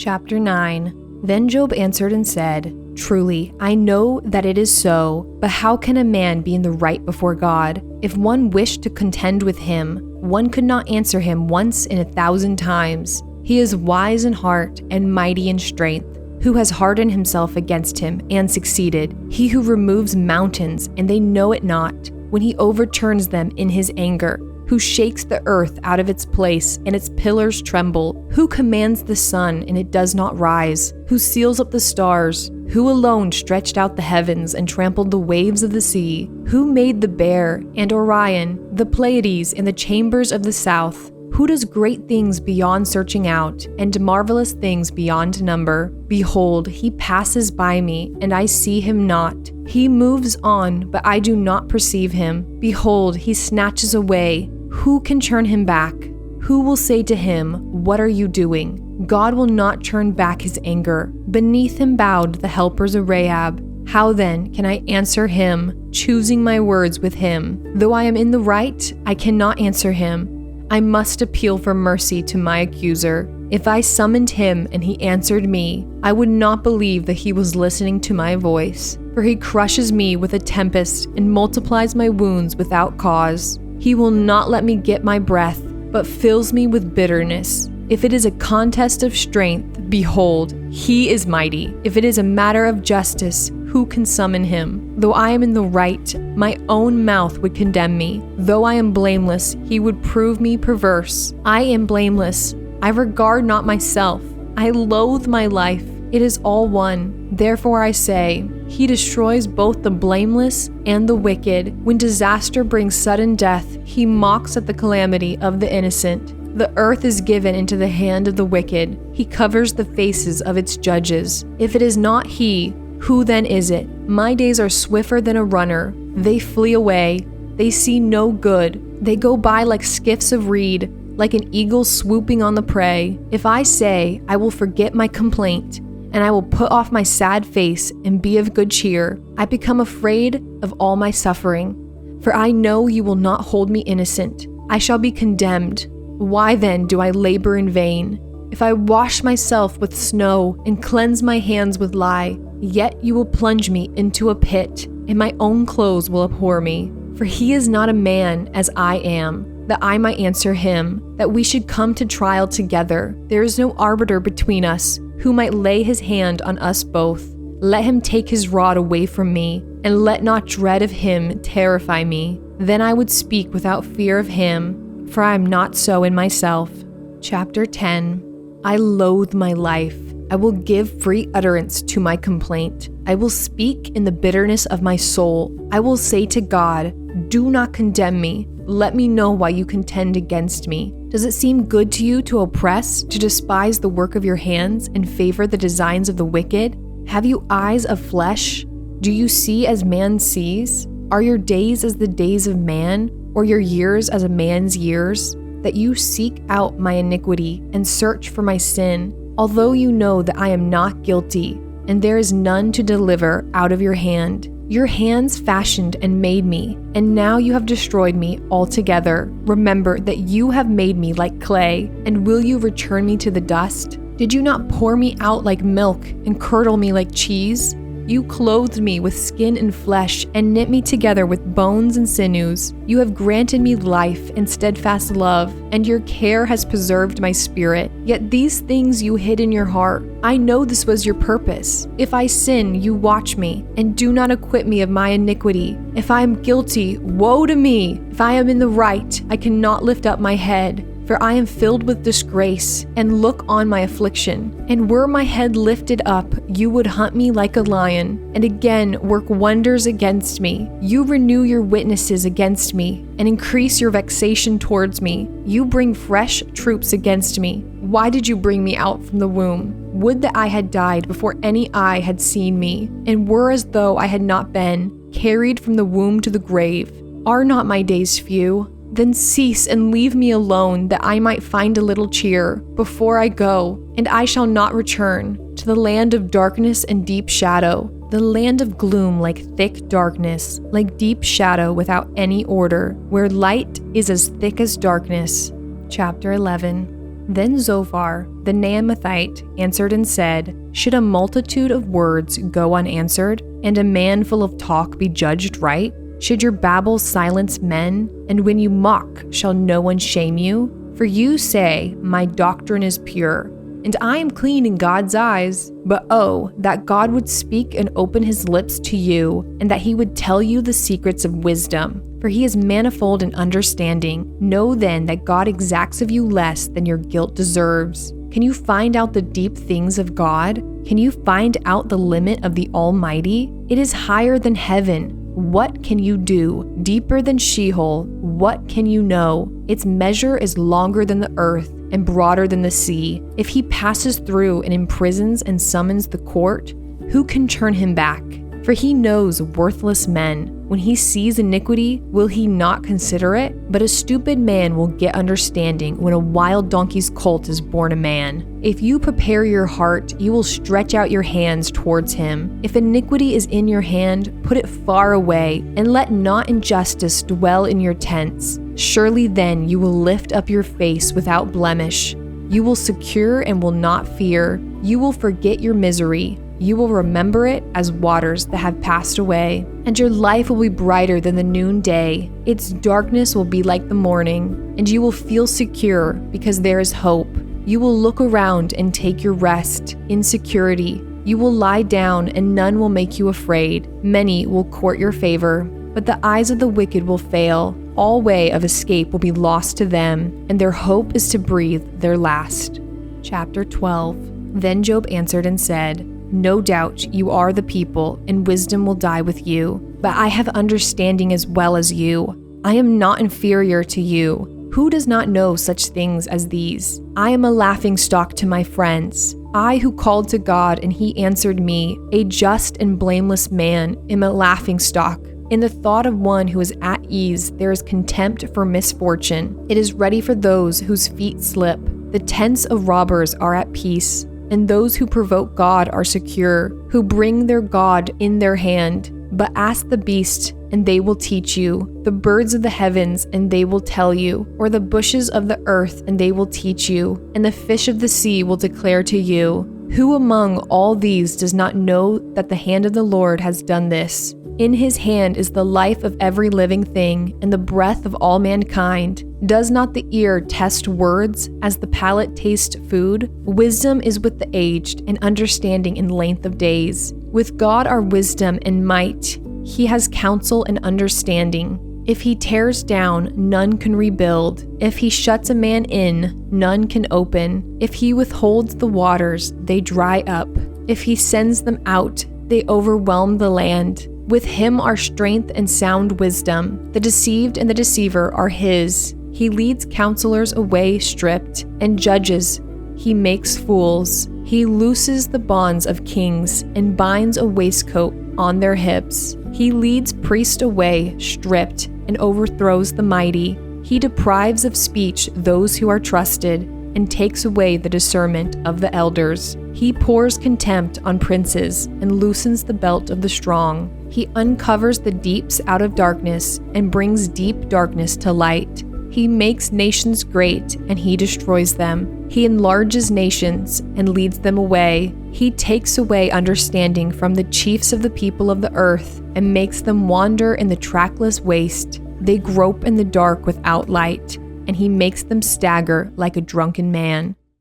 Chapter 9. Then Job answered and said, "Truly, I know that it is so, but how can a man be in the right before God? If one wished to contend with him, one could not answer him once in 1,000 times. He is wise in heart and mighty in strength. Who has hardened himself against him and succeeded? He who removes mountains, and they know it not, when he overturns them in his anger. Who shakes the earth out of its place, and its pillars tremble? Who commands the sun, and it does not rise? Who seals up the stars? Who alone stretched out the heavens and trampled the waves of the sea? Who made the Bear and Orion, the Pleiades and the chambers of the south? Who does great things beyond searching out, and marvelous things beyond number? Behold, he passes by me, and I see him not. He moves on, but I do not perceive him. Behold, he snatches away. Who can turn him back? Who will say to him, "What are you doing?" God will not turn back his anger. Beneath him bowed the helpers of Rahab. How then can I answer him, choosing my words with him? Though I am in the right, I cannot answer him. I must appeal for mercy to my accuser. If I summoned him and he answered me, I would not believe that he was listening to my voice. For he crushes me with a tempest and multiplies my wounds without cause. He will not let me get my breath, but fills me with bitterness. If it is a contest of strength, behold, he is mighty. If it is a matter of justice, who can summon him? Though I am in the right, my own mouth would condemn me. Though I am blameless, he would prove me perverse. I am blameless. I regard not myself. I loathe my life. It is all one. Therefore I say, he destroys both the blameless and the wicked. When disaster brings sudden death, he mocks at the calamity of the innocent. The earth is given into the hand of the wicked. He covers the faces of its judges. If it is not he, who then is it? My days are swifter than a runner. They flee away. They see no good. They go by like skiffs of reed, like an eagle swooping on the prey. If I say, I will forget my complaint, and I will put off my sad face and be of good cheer, I become afraid of all my suffering. For I know you will not hold me innocent. I shall be condemned. Why then do I labor in vain? If I wash myself with snow and cleanse my hands with lye, yet you will plunge me into a pit, and my own clothes will abhor me. For he is not a man as I am, that I might answer him, that we should come to trial together. There is no arbiter between us, who might lay his hand on us both. Let him take his rod away from me, and let not dread of him terrify me. Then I would speak without fear of him, for I am not so in myself. Chapter 10. I loathe my life. I will give free utterance to my complaint. I will speak in the bitterness of my soul. I will say to God, do not condemn me. Let me know why you contend against me. Does it seem good to you to oppress, to despise the work of your hands, and favor the designs of the wicked? Have you eyes of flesh? Do you see as man sees? Are your days as the days of man, or your years as a man's years? That you seek out my iniquity and search for my sin, although you know that I am not guilty, and there is none to deliver out of your hand. Your hands fashioned and made me, and now you have destroyed me altogether. Remember that you have made me like clay, and will you return me to the dust? Did you not pour me out like milk and curdle me like cheese? You clothed me with skin and flesh and knit me together with bones and sinews. You have granted me life and steadfast love, and your care has preserved my spirit. Yet these things you hid in your heart. I know this was your purpose. If I sin, you watch me, and do not acquit me of my iniquity. If I am guilty, woe to me! If I am in the right, I cannot lift up my head. For I am filled with disgrace, and look on my affliction. And were my head lifted up, you would hunt me like a lion, and again work wonders against me. You renew your witnesses against me, and increase your vexation towards me. You bring fresh troops against me. Why did you bring me out from the womb? Would that I had died before any eye had seen me, and were as though I had not been carried from the womb to the grave. Are not my days few? Then cease and leave me alone, that I might find a little cheer before I go, and I shall not return to the land of darkness and deep shadow, the land of gloom like thick darkness, like deep shadow without any order, where light is as thick as darkness. Chapter 11. Then Zophar, the Naamathite, answered and said, Should a multitude of words go unanswered, and a man full of talk be judged right? Should your babble silence men? And when you mock, shall no one shame you? For you say, My doctrine is pure, and I am clean in God's eyes. But oh, that God would speak and open his lips to you, and that he would tell you the secrets of wisdom. For he is manifold in understanding. Know then that God exacts of you less than your guilt deserves. Can you find out the deep things of God? Can you find out the limit of the Almighty? It is higher than heaven. What can you do? Deeper than Sheol, what can you know? Its measure is longer than the earth and broader than the sea. If he passes through and imprisons and summons the court, who can turn him back? For he knows worthless men. When he sees iniquity, will he not consider it? But a stupid man will get understanding when a wild donkey's colt is born a man. If you prepare your heart, you will stretch out your hands towards him. If iniquity is in your hand, put it far away, and let not injustice dwell in your tents. Surely then you will lift up your face without blemish. You will secure and will not fear. You will forget your misery. You will remember it as waters that have passed away, and your life will be brighter than the noonday. Its darkness will be like the morning, and you will feel secure because there is hope. You will look around and take your rest in security. You will lie down, and none will make you afraid. Many will court your favor, but the eyes of the wicked will fail. All way of escape will be lost to them, and their hope is to breathe their last. Chapter 12. Then Job answered and said, No doubt you are the people, and wisdom will die with you. But I have understanding as well as you. I am not inferior to you. Who does not know such things as these? I am a laughingstock to my friends. I who called to God, and he answered me, a just and blameless man, am a laughingstock. In the thought of one who is at ease, there is contempt for misfortune. It is ready for those whose feet slip. The tents of robbers are at peace, and those who provoke God are secure, who bring their God in their hand. But ask the beast, and they will teach you, the birds of the heavens, and they will tell you, or the bushes of the earth, and they will teach you, and the fish of the sea will declare to you. Who among all these does not know that the hand of the Lord has done this? In his hand is the life of every living thing, and the breath of all mankind. Does not the ear test words, as the palate tastes food? Wisdom is with the aged, and understanding in length of days. With God are wisdom and might. He has counsel and understanding. If he tears down, none can rebuild. If he shuts a man in, none can open. If he withholds the waters, they dry up. If he sends them out, they overwhelm the land. With him are strength and sound wisdom. The deceived and the deceiver are his. He leads counselors away stripped, and judges he makes fools. He looses the bonds of kings and binds a waistcoat on their hips. He leads priests away stripped and overthrows the mighty. He deprives of speech those who are trusted and takes away the discernment of the elders. He pours contempt on princes and loosens the belt of the strong. He uncovers the deeps out of darkness and brings deep darkness to light. He makes nations great, and he destroys them. He enlarges nations and leads them away. He takes away understanding from the chiefs of the people of the earth and makes them wander in the trackless waste. They grope in the dark without light, and he makes them stagger like a drunken man.